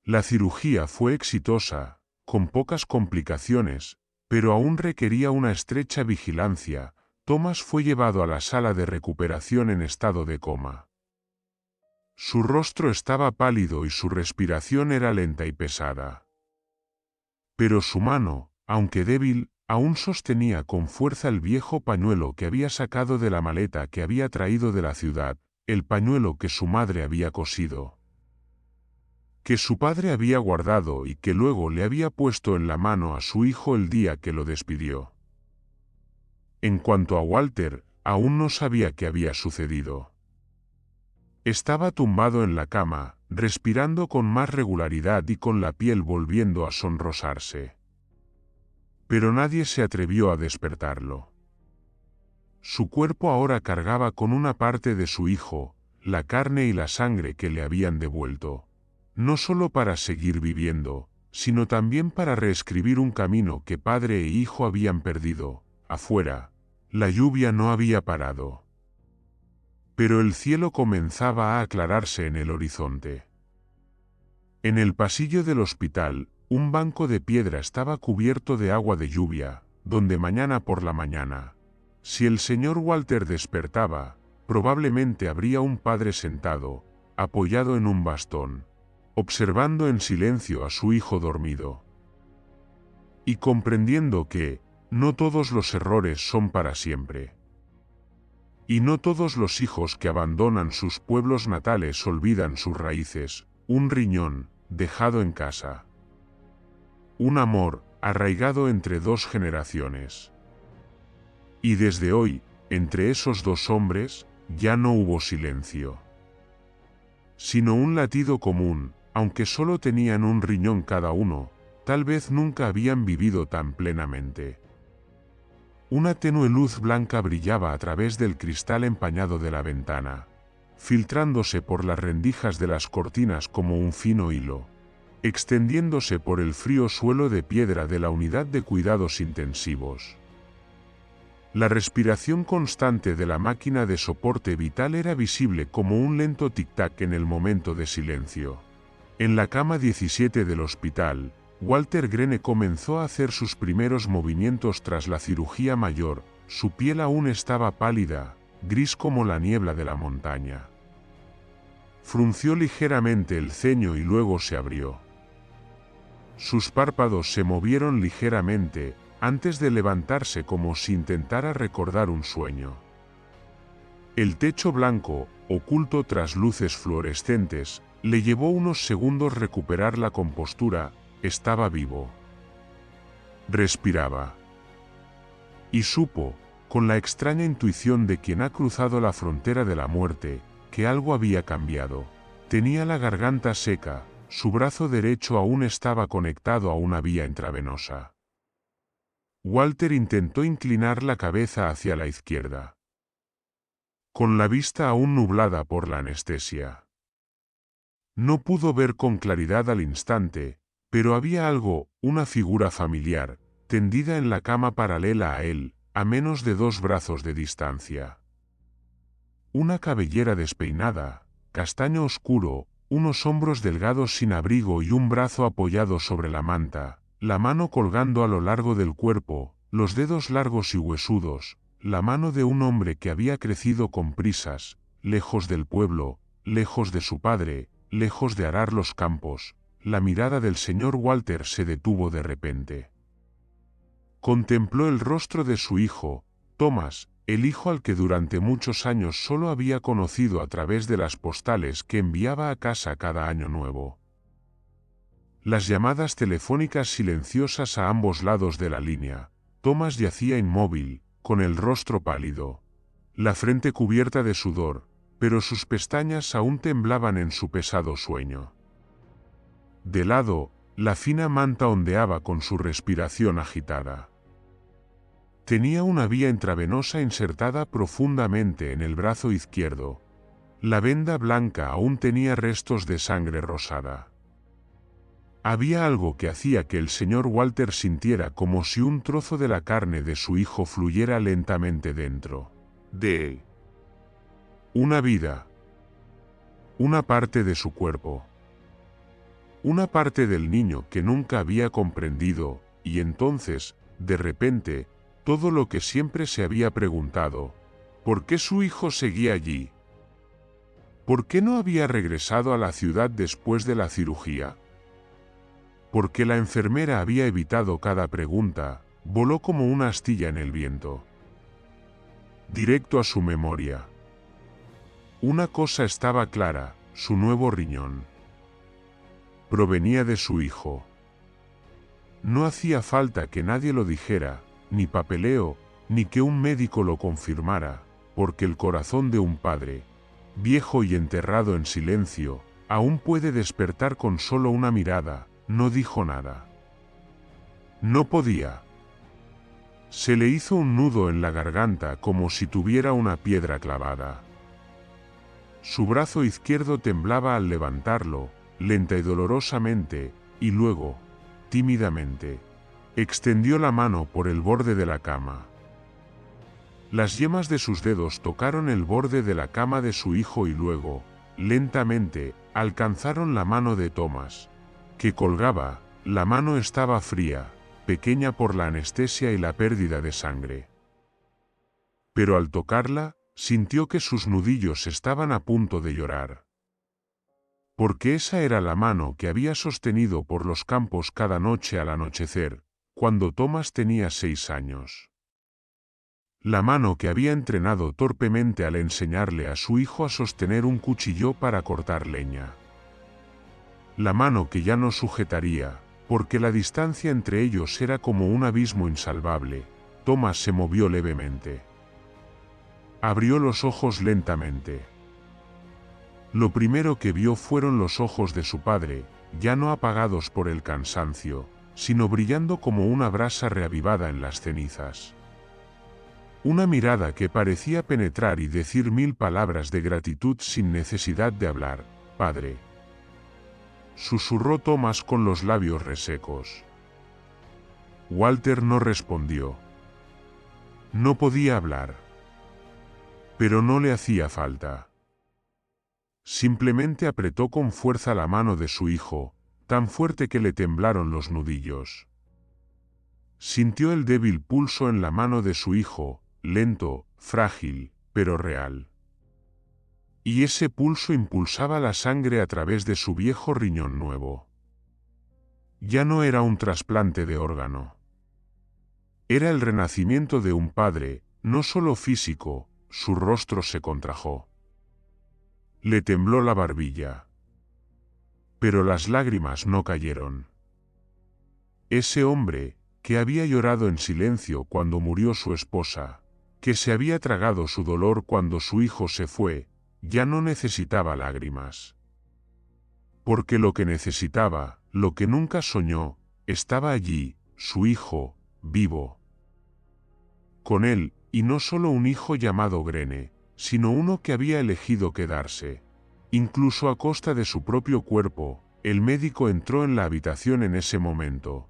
La cirugía fue exitosa, con pocas complicaciones, pero aún requería una estrecha vigilancia. Thomas fue llevado a la sala de recuperación en estado de coma. Su rostro estaba pálido y su respiración era lenta y pesada. Pero su mano, aunque débil, aún sostenía con fuerza el viejo pañuelo que había sacado de la maleta que había traído de la ciudad, el pañuelo que su madre había cosido, que su padre había guardado y que luego le había puesto en la mano a su hijo el día que lo despidió. En cuanto a Walter, aún no sabía qué había sucedido. Estaba tumbado en la cama, respirando con más regularidad y con la piel volviendo a sonrosarse. Pero nadie se atrevió a despertarlo. Su cuerpo ahora cargaba con una parte de su hijo, la carne y la sangre que le habían devuelto, no solo para seguir viviendo, sino también para reescribir un camino que padre e hijo habían perdido. Afuera, la lluvia no había parado. Pero el cielo comenzaba a aclararse en el horizonte. En el pasillo del hospital, un banco de piedra estaba cubierto de agua de lluvia, donde mañana por la mañana, si el señor Walter despertaba, probablemente habría un padre sentado, apoyado en un bastón, observando en silencio a su hijo dormido. Y comprendiendo que, no todos los errores son para siempre. Y no todos los hijos que abandonan sus pueblos natales olvidan sus raíces, un riñón, dejado en casa. Un amor, arraigado entre dos generaciones. Y desde hoy, entre esos dos hombres, ya no hubo silencio, sino un latido común. Aunque solo tenían un riñón cada uno, tal vez nunca habían vivido tan plenamente. Una tenue luz blanca brillaba a través del cristal empañado de la ventana, filtrándose por las rendijas de las cortinas como un fino hilo, extendiéndose por el frío suelo de piedra de la unidad de cuidados intensivos. La respiración constante de la máquina de soporte vital era visible como un lento tic-tac en el momento de silencio. En la cama 17 del hospital, Walter Greene comenzó a hacer sus primeros movimientos tras la cirugía mayor. Su piel aún estaba pálida, gris como la niebla de la montaña. Frunció ligeramente el ceño y luego se abrió. Sus párpados se movieron ligeramente, antes de levantarse como si intentara recordar un sueño. El techo blanco, oculto tras luces fluorescentes, le llevó unos segundos recuperar la compostura. Estaba vivo. Respiraba. Y supo, con la extraña intuición de quien ha cruzado la frontera de la muerte, que algo había cambiado. Tenía la garganta seca, su brazo derecho aún estaba conectado a una vía intravenosa. Walter intentó inclinar la cabeza hacia la izquierda, con la vista aún nublada por la anestesia. No pudo ver con claridad al instante, pero había algo, una figura familiar, tendida en la cama paralela a él, a menos de 2 brazos de distancia. Una cabellera despeinada, castaño oscuro, unos hombros delgados sin abrigo y un brazo apoyado sobre la manta, la mano colgando a lo largo del cuerpo, los dedos largos y huesudos, la mano de un hombre que había crecido con prisas, lejos del pueblo, lejos de su padre, lejos de arar los campos. La mirada del señor Walter se detuvo de repente. Contempló el rostro de su hijo, Thomas, el hijo al que durante muchos años solo había conocido a través de las postales que enviaba a casa cada año nuevo. Las llamadas telefónicas silenciosas a ambos lados de la línea. Thomas yacía inmóvil, con el rostro pálido, la frente cubierta de sudor, pero sus pestañas aún temblaban en su pesado sueño. De lado, la fina manta ondeaba con su respiración agitada. Tenía una vía intravenosa insertada profundamente en el brazo izquierdo. La venda blanca aún tenía restos de sangre rosada. Había algo que hacía que el señor Walter sintiera como si un trozo de la carne de su hijo fluyera lentamente dentro de él. Una vida. Una parte de su cuerpo. Una parte del niño que nunca había comprendido, y entonces, de repente, todo lo que siempre se había preguntado: ¿por qué su hijo seguía allí? ¿Por qué no había regresado a la ciudad después de la cirugía? ¿Por qué la enfermera había evitado cada pregunta? Voló como una astilla en el viento, directo a su memoria. Una cosa estaba clara: su nuevo riñón provenía de su hijo. No hacía falta que nadie lo dijera, ni papeleo, ni que un médico lo confirmara, porque el corazón de un padre, viejo y enterrado en silencio, aún puede despertar con solo una mirada. No dijo nada. No podía. Se le hizo un nudo en la garganta como si tuviera una piedra clavada. Su brazo izquierdo temblaba al levantarlo, lenta y dolorosamente, y luego, tímidamente, extendió la mano por el borde de la cama. Las yemas de sus dedos tocaron el borde de la cama de su hijo y luego, lentamente, alcanzaron la mano de Thomas, que colgaba. La mano estaba fría, pequeña por la anestesia y la pérdida de sangre. Pero al tocarla, sintió que sus nudillos estaban a punto de llorar. Porque esa era la mano que había sostenido por los campos cada noche al anochecer, cuando Thomas tenía 6 años. La mano que había entrenado torpemente al enseñarle a su hijo a sostener un cuchillo para cortar leña. La mano que ya no sujetaría, Porque la distancia entre ellos era como un abismo insalvable. Thomas se movió levemente. Abrió los ojos lentamente. Lo primero que vio fueron los ojos de su padre, ya no apagados por el cansancio, sino brillando como una brasa reavivada en las cenizas. Una mirada que parecía penetrar y decir 1000 palabras de gratitud sin necesidad de hablar. «Padre», susurró Thomas con los labios resecos. Walter no respondió. No podía hablar. Pero no le hacía falta. Simplemente apretó con fuerza la mano de su hijo, tan fuerte que le temblaron los nudillos. Sintió el débil pulso en la mano de su hijo, lento, frágil, pero real. Y ese pulso impulsaba la sangre a través de su viejo riñón nuevo. Ya no era un trasplante de órgano. Era el renacimiento de un padre, no solo físico. Su rostro se contrajo. Le tembló la barbilla. Pero las lágrimas no cayeron. Ese hombre, que había llorado en silencio cuando murió su esposa, que se había tragado su dolor cuando su hijo se fue, ya no necesitaba lágrimas. Porque lo que necesitaba, lo que nunca soñó, estaba allí, su hijo, vivo. Con él, y no solo un hijo llamado Grene, sino uno que había elegido quedarse. Incluso a costa de su propio cuerpo, el médico entró en la habitación en ese momento.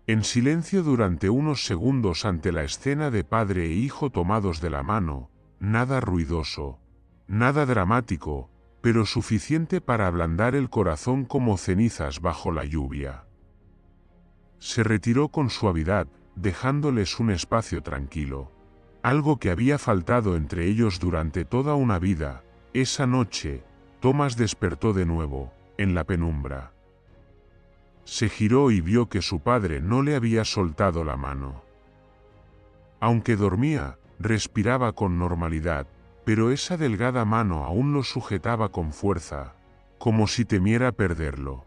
En silencio durante unos segundos ante la escena de padre e hijo tomados de la mano, nada ruidoso, nada dramático, pero suficiente para ablandar el corazón como cenizas bajo la lluvia. Se retiró con suavidad, dejándoles un espacio tranquilo. Algo que había faltado entre ellos durante toda una vida. Esa noche, Thomas despertó de nuevo, en la penumbra. Se giró y vio que su padre no le había soltado la mano. Aunque dormía, respiraba con normalidad, pero esa delgada mano aún lo sujetaba con fuerza, como si temiera perderlo.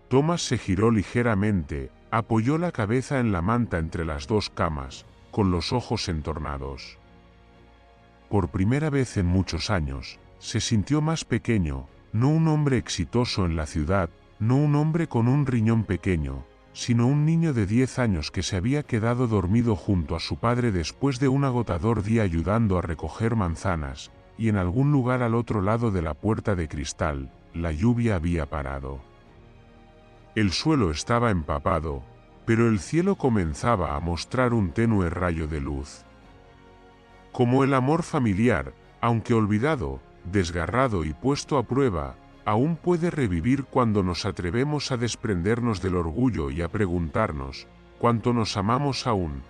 Thomas se giró ligeramente, apoyó la cabeza en la manta entre las dos camas, con los ojos entornados. Por primera vez en muchos años, se sintió más pequeño, no un hombre exitoso en la ciudad, no un hombre con un riñón pequeño, sino un niño de 10 años que se había quedado dormido junto a su padre después de un agotador día ayudando a recoger manzanas, y en algún lugar al otro lado de la puerta de cristal, la lluvia había parado. El suelo estaba empapado, pero el cielo comenzaba a mostrar un tenue rayo de luz. Como el amor familiar, aunque olvidado, desgarrado y puesto a prueba, aún puede revivir cuando nos atrevemos a desprendernos del orgullo y a preguntarnos, ¿cuánto nos amamos aún?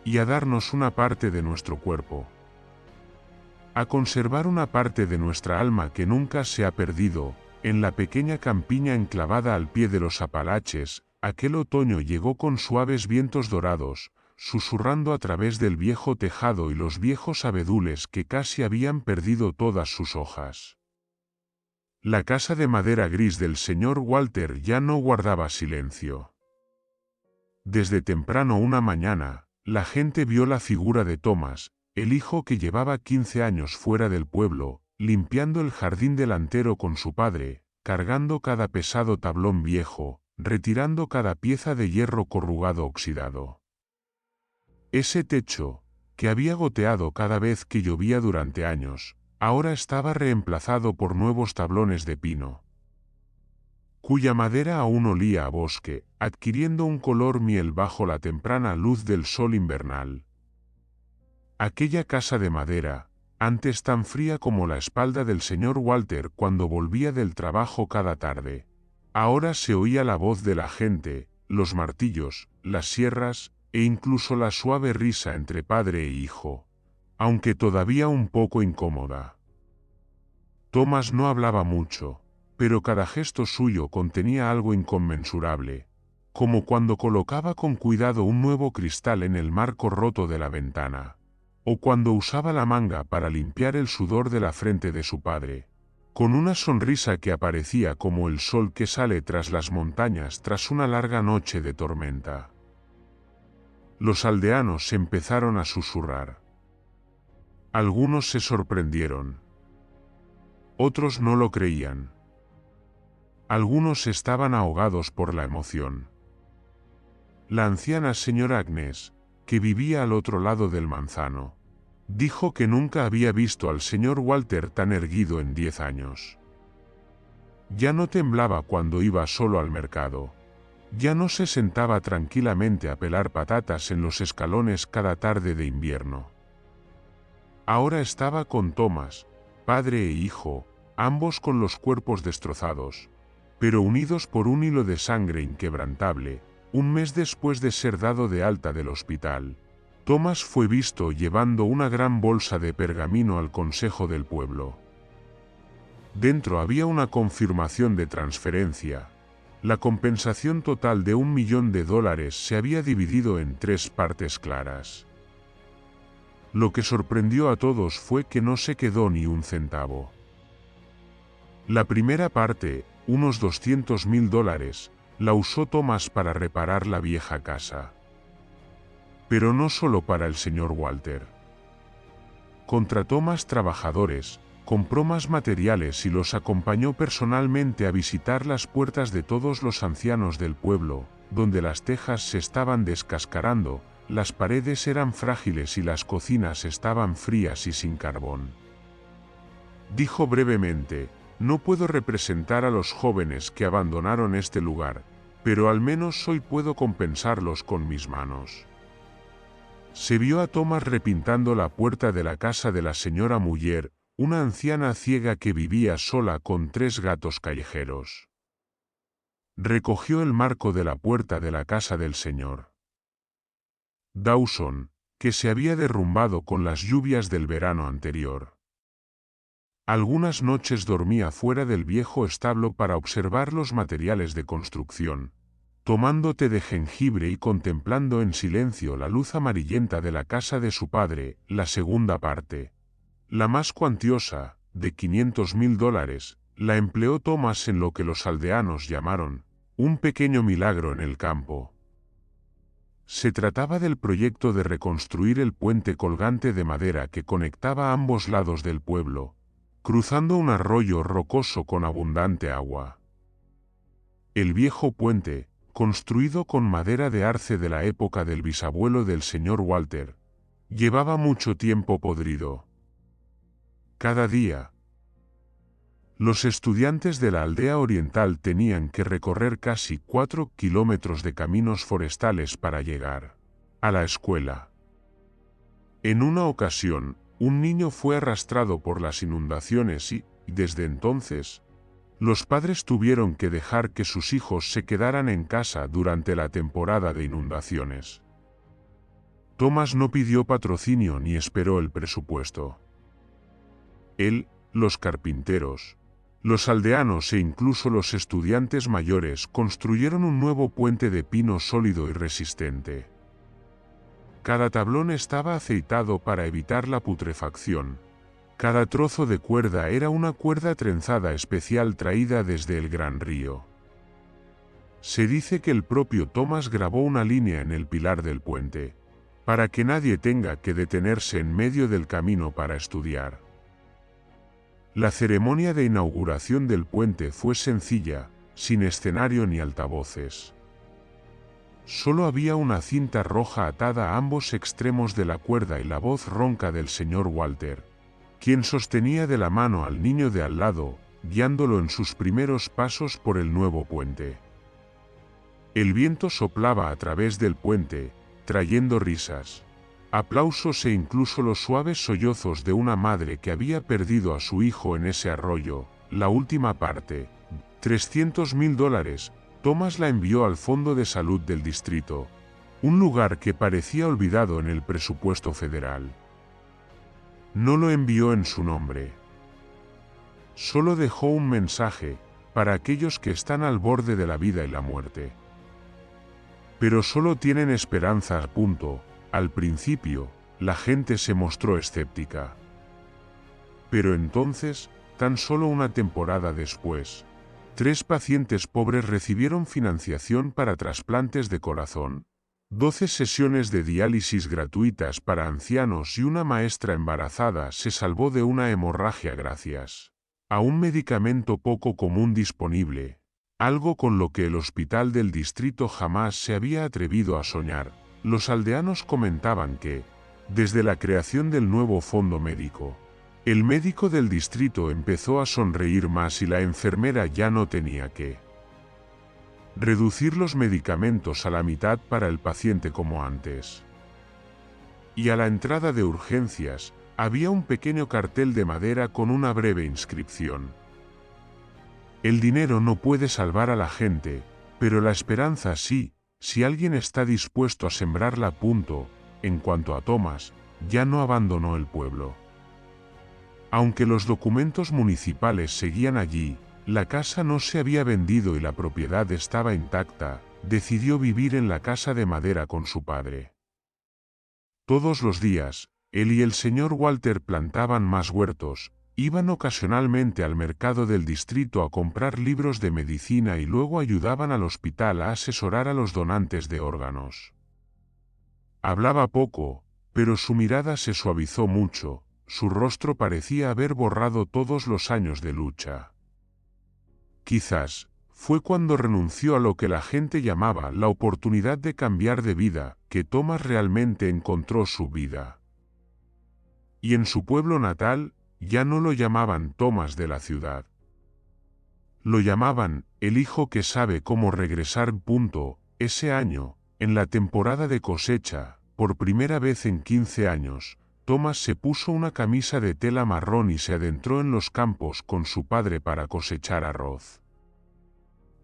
Y a darnos una parte de nuestro cuerpo. A conservar una parte de nuestra alma que nunca se ha perdido. En la pequeña campiña enclavada al pie de los Apalaches, aquel otoño llegó con suaves vientos dorados, susurrando a través del viejo tejado y los viejos abedules que casi habían perdido todas sus hojas. La casa de madera gris del señor Walter ya no guardaba silencio. Desde temprano una mañana, la gente vio la figura de Thomas, el hijo que llevaba 15 años fuera del pueblo, limpiando el jardín delantero con su padre, cargando cada pesado tablón viejo, retirando cada pieza de hierro corrugado oxidado. Ese techo, que había goteado cada vez que llovía durante años, ahora estaba reemplazado por nuevos tablones de pino, cuya madera aún olía a bosque, adquiriendo un color miel bajo la temprana luz del sol invernal. Aquella casa de madera, antes tan fría como la espalda del señor Walter cuando volvía del trabajo cada tarde. Ahora se oía la voz de la gente, los martillos, las sierras, e incluso la suave risa entre padre e hijo, aunque todavía un poco incómoda. Thomas no hablaba mucho, pero cada gesto suyo contenía algo inconmensurable, como cuando colocaba con cuidado un nuevo cristal en el marco roto de la ventana. O cuando usaba la manga para limpiar el sudor de la frente de su padre. con una sonrisa que aparecía como el sol que sale tras las montañas tras una larga noche de tormenta. Los aldeanos empezaron a susurrar. Algunos se sorprendieron. Otros no lo creían. Algunos estaban ahogados por la emoción. La anciana señora Agnes, que vivía al otro lado del manzano, dijo que nunca había visto al señor Walter tan erguido en 10 años. Ya no temblaba cuando iba solo al mercado. Ya no se sentaba tranquilamente a pelar patatas en los escalones cada tarde de invierno. Ahora estaba con Thomas, padre e hijo, ambos con los cuerpos destrozados, pero unidos por un hilo de sangre inquebrantable. Un mes después de ser dado de alta del hospital, Thomas fue visto llevando una gran bolsa de pergamino al consejo del pueblo. Dentro había una confirmación de transferencia. La compensación total de $1 millón se había dividido en 3 partes claras. Lo que sorprendió a todos fue que no se quedó ni un centavo. La primera parte, unos $200.000, la usó Thomas para reparar la vieja casa. Pero no solo para el señor Walter. Contrató más trabajadores, compró más materiales y los acompañó personalmente a visitar las puertas de todos los ancianos del pueblo, donde las tejas se estaban descascarando, las paredes eran frágiles y las cocinas estaban frías y sin carbón. Dijo brevemente: no puedo representar a los jóvenes que abandonaron este lugar, pero al menos hoy puedo compensarlos con mis manos. Se vio a Thomas repintando la puerta de la casa de la señora Muller, una anciana ciega que vivía sola con 3 gatos callejeros. Recogió el marco de la puerta de la casa del señor Dawson, que se había derrumbado con las lluvias del verano anterior. Algunas noches dormía fuera del viejo establo para observar los materiales de construcción, tomando té de jengibre y contemplando en silencio la luz amarillenta de la casa de su padre. La segunda parte, la más cuantiosa, de $500.000, la empleó Thomas en lo que los aldeanos llamaron un pequeño milagro en el campo. Se trataba del proyecto de reconstruir el puente colgante de madera que conectaba ambos lados del pueblo, cruzando un arroyo rocoso con abundante agua. El viejo puente, construido con madera de arce de la época del bisabuelo del señor Walter, llevaba mucho tiempo podrido. Cada día, los estudiantes de la aldea oriental tenían que recorrer casi 4 kilómetros de caminos forestales para llegar a la escuela. En una ocasión, un niño fue arrastrado por las inundaciones y, desde entonces, los padres tuvieron que dejar que sus hijos se quedaran en casa durante la temporada de inundaciones. Thomas no pidió patrocinio ni esperó el presupuesto. Él, los carpinteros, los aldeanos e incluso los estudiantes mayores construyeron un nuevo puente de pino sólido y resistente. Cada tablón estaba aceitado para evitar la putrefacción. Cada trozo de cuerda era una cuerda trenzada especial traída desde el Gran Río. Se dice que el propio Thomas grabó una línea en el pilar del puente, para que nadie tenga que detenerse en medio del camino para estudiar. La ceremonia de inauguración del puente fue sencilla, sin escenario ni altavoces. Solo había una cinta roja atada a ambos extremos de la cuerda y la voz ronca del señor Walter, quien sostenía de la mano al niño de al lado, guiándolo en sus primeros pasos por el nuevo puente. El viento soplaba a través del puente, trayendo risas, aplausos e incluso los suaves sollozos de una madre que había perdido a su hijo en ese arroyo. La última parte, $300.000, Thomas la envió al Fondo de Salud del distrito, un lugar que parecía olvidado en el presupuesto federal. No lo envió en su nombre. Solo dejó un mensaje para aquellos que están al borde de la vida y la muerte. Pero solo tienen esperanza. Al principio, la gente se mostró escéptica. Pero entonces, Tan solo una temporada después, 3 pacientes pobres recibieron financiación para trasplantes de corazón, 12 sesiones de diálisis gratuitas para ancianos y una maestra embarazada se salvó de una hemorragia gracias a un medicamento poco común disponible, algo con lo que el hospital del distrito jamás se había atrevido a soñar. Los aldeanos comentaban que, desde la creación del nuevo fondo médico, el médico del distrito empezó a sonreír más y la enfermera ya no tenía que reducir los medicamentos a la mitad para el paciente como antes. Y a la entrada de urgencias, había un pequeño cartel de madera con una breve inscripción. El dinero no puede salvar a la gente, pero la esperanza sí, si alguien está dispuesto a sembrarla. En cuanto a Thomas, ya no abandonó el pueblo. Aunque los documentos municipales seguían allí, la casa no se había vendido y la propiedad estaba intacta, decidió vivir en la casa de madera con su padre. Todos los días, él y el señor Walter plantaban más huertos, iban ocasionalmente al mercado del distrito a comprar libros de medicina y luego ayudaban al hospital a asesorar a los donantes de órganos. Hablaba poco, pero su mirada se suavizó mucho, su rostro parecía haber borrado todos los años de lucha. Quizás, fue cuando renunció a lo que la gente llamaba la oportunidad de cambiar de vida, que Thomas realmente encontró su vida. Y en su pueblo natal, ya no lo llamaban Thomas de la ciudad. Lo llamaban, el hijo que sabe cómo regresar. Ese año, en la temporada de cosecha, por primera vez en 15 años, Thomas se puso una camisa de tela marrón y se adentró en los campos con su padre para cosechar arroz.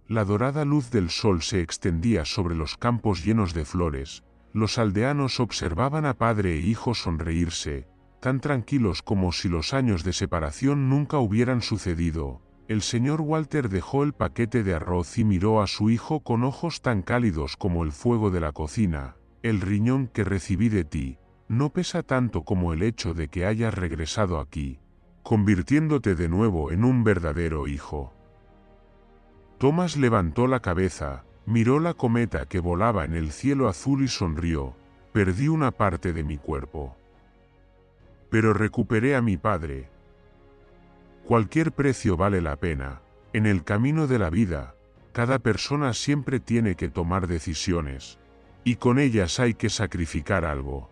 La dorada luz del sol se extendía sobre los campos llenos de flores, los aldeanos observaban a padre e hijo sonreírse, tan tranquilos como si los años de separación nunca hubieran sucedido. El señor Walter dejó el paquete de arroz y miró a su hijo con ojos tan cálidos como el fuego de la cocina. El riñón que recibí de ti no pesa tanto como el hecho de que hayas regresado aquí, convirtiéndote de nuevo en un verdadero hijo. Thomas levantó la cabeza, miró la cometa que volaba en el cielo azul y sonrió. Perdí una parte de mi cuerpo, pero recuperé a mi padre. Cualquier precio vale la pena. En el camino de la vida, cada persona siempre tiene que tomar decisiones, y con ellas hay que sacrificar algo.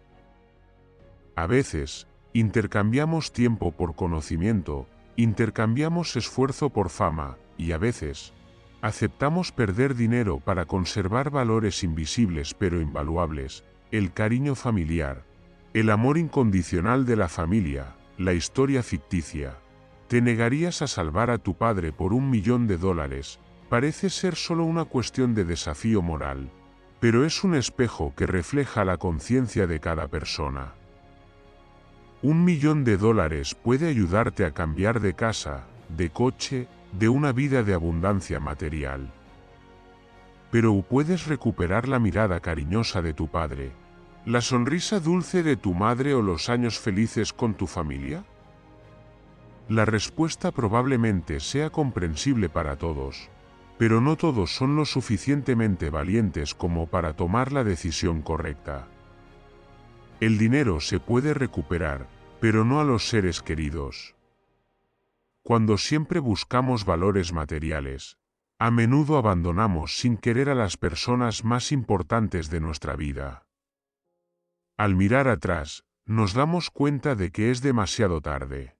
A veces, intercambiamos tiempo por conocimiento, intercambiamos esfuerzo por fama, y a veces, aceptamos perder dinero para conservar valores invisibles pero invaluables, el cariño familiar, el amor incondicional de la familia, la historia ficticia. ¿Te negarías a salvar a tu padre por $1 millón? Parece ser solo una cuestión de desafío moral, pero es un espejo que refleja la conciencia de cada persona. $1 millón puede ayudarte a cambiar de casa, de coche, de una vida de abundancia material. Pero ¿puedes recuperar la mirada cariñosa de tu padre, la sonrisa dulce de tu madre o los años felices con tu familia? La respuesta probablemente sea comprensible para todos, pero no todos son lo suficientemente valientes como para tomar la decisión correcta. El dinero se puede recuperar, pero no a los seres queridos. Cuando siempre buscamos valores materiales, a menudo abandonamos sin querer a las personas más importantes de nuestra vida. Al mirar atrás, nos damos cuenta de que es demasiado tarde.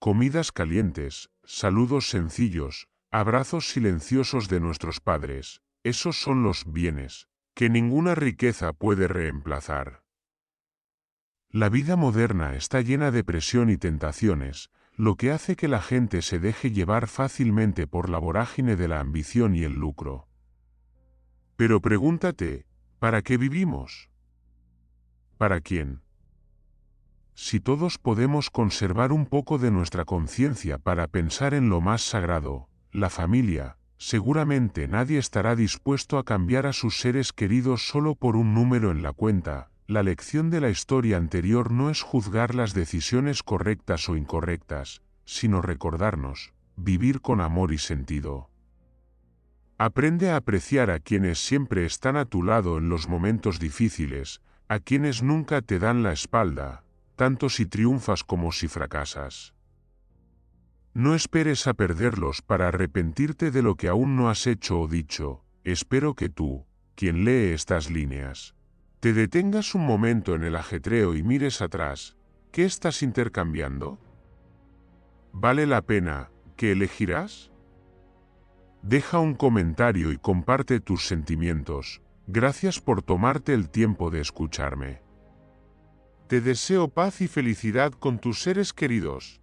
Comidas calientes, saludos sencillos, abrazos silenciosos de nuestros padres, esos son los bienes que ninguna riqueza puede reemplazar. La vida moderna está llena de presión y tentaciones, lo que hace que la gente se deje llevar fácilmente por la vorágine de la ambición y el lucro. Pero pregúntate, ¿para qué vivimos? ¿Para quién? Si todos podemos conservar un poco de nuestra conciencia para pensar en lo más sagrado, la familia, seguramente nadie estará dispuesto a cambiar a sus seres queridos solo por un número en la cuenta. La lección de la historia anterior no es juzgar las decisiones correctas o incorrectas, sino recordarnos, vivir con amor y sentido. Aprende a apreciar a quienes siempre están a tu lado en los momentos difíciles, a quienes nunca te dan la espalda, tanto si triunfas como si fracasas. No esperes a perderlos para arrepentirte de lo que aún no has hecho o dicho. Espero que tú, quien lee estas líneas, te detengas un momento en el ajetreo y mires atrás. ¿Qué estás intercambiando? ¿Vale la pena? ¿Qué elegirás? Deja un comentario y comparte tus sentimientos. Gracias por tomarte el tiempo de escucharme. Te deseo paz y felicidad con tus seres queridos.